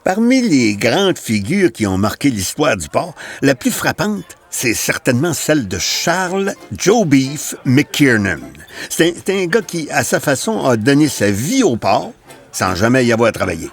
Parmi les grandes figures qui ont marqué l'histoire du port, la plus frappante, c'est certainement celle de Charles Joe Beef McKiernan. C'est un gars qui, à sa façon, a donné sa vie au port sans jamais y avoir travaillé.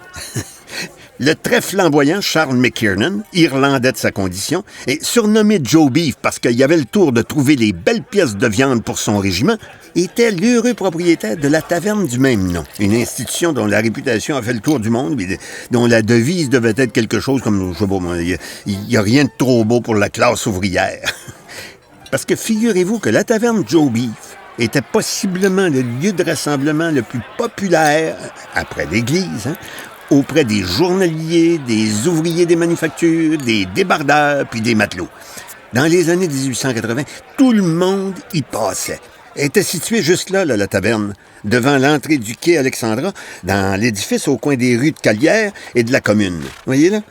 Le très flamboyant Charles McKiernan, irlandais de sa condition, est surnommé Joe Beef parce qu'il avait le tour de trouver les belles pièces de viande pour son régiment, était l'heureux propriétaire de la taverne du même nom, une institution dont la réputation a fait le tour du monde, mais dont la devise devait être quelque chose comme, je sais pas, il n'y a rien de trop beau pour la classe ouvrière. Parce que figurez-vous que la taverne Joe Beef était possiblement le lieu de rassemblement le plus populaire, après l'église, auprès des journaliers, des ouvriers des manufactures, des débardeurs puis des matelots. Dans les années 1880, tout le monde y passait. Elle était située juste là, la taverne, devant l'entrée du quai Alexandra, dans l'édifice au coin des rues de Calière et de la Commune. Voyez là?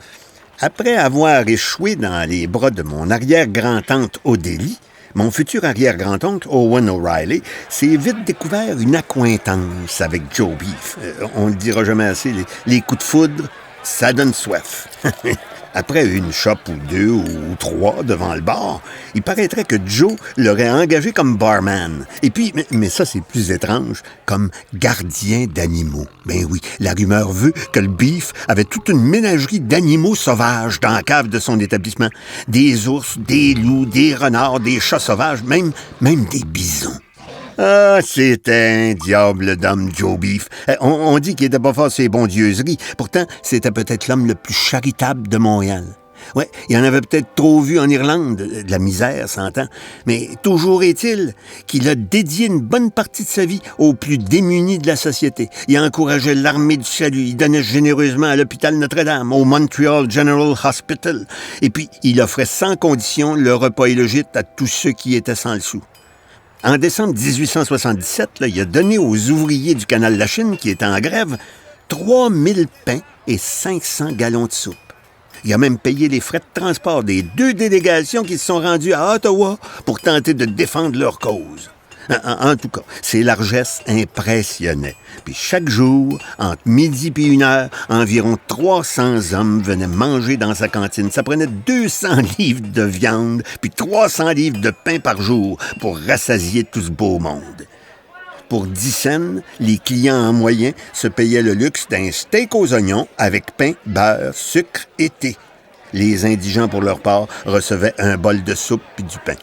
Après avoir échoué dans les bras de mon arrière-grand-tante Odélie, mon futur arrière-grand-oncle, Owen O'Reilly, s'est vite découvert une accointance avec Joe Beef. On ne le dira jamais assez, les coups de foudre, ça donne soif. Après une chope ou deux ou trois devant le bar, il paraîtrait que Joe l'aurait engagé comme barman. Et puis, mais ça c'est plus étrange, comme gardien d'animaux. Ben oui, la rumeur veut que le Beef avait toute une ménagerie d'animaux sauvages dans la cave de son établissement. Des ours, des loups, des renards, des chats sauvages, même des bisons. Ah, c'était un diable d'homme, Joe Beef. On dit qu'il n'était pas fort ses bondieuseries. Pourtant, c'était peut-être l'homme le plus charitable de Montréal. Ouais, il en avait peut-être trop vu en Irlande, de la misère, s'entend. Mais toujours est-il qu'il a dédié une bonne partie de sa vie aux plus démunis de la société. Il encourageait l'armée du salut, il donnait généreusement à l'hôpital Notre-Dame, au Montreal General Hospital. Et puis, il offrait sans condition le repas et le gîte à tous ceux qui étaient sans le sou. En décembre 1877, il a donné aux ouvriers du canal de la Chine, qui étaient en grève, 3000 pains et 500 gallons de soupe. Il a même payé les frais de transport des 2 délégations qui se sont rendues à Ottawa pour tenter de défendre leur cause. En tout cas, ses largesses impressionnaient. Puis chaque jour, entre midi et 1h, environ 300 hommes venaient manger dans sa cantine. Ça prenait 200 livres de viande, puis 300 livres de pain par jour pour rassasier tout ce beau monde. Pour 10 cents, les clients en moyenne se payaient le luxe d'un steak aux oignons avec pain, beurre, sucre et thé. Les indigents, pour leur part, recevaient un bol de soupe puis du pain.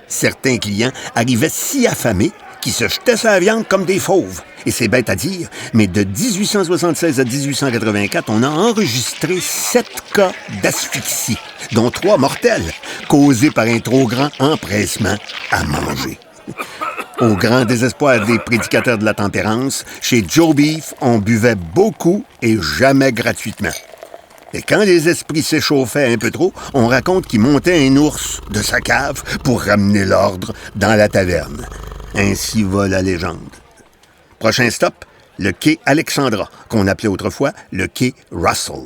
Certains clients arrivaient si affamés qu'ils se jetaient sur la viande comme des fauves. Et c'est bête à dire, mais de 1876 à 1884, on a enregistré 7 cas d'asphyxie, dont 3 mortels, causés par un trop grand empressement à manger. Au grand désespoir des prédicateurs de la tempérance, chez Joe Beef, on buvait beaucoup et jamais gratuitement. Et quand les esprits s'échauffaient un peu trop, on raconte qu'il montait un ours de sa cave pour ramener l'ordre dans la taverne. Ainsi va la légende. Prochain stop, le quai Alexandra, qu'on appelait autrefois le quai Russell.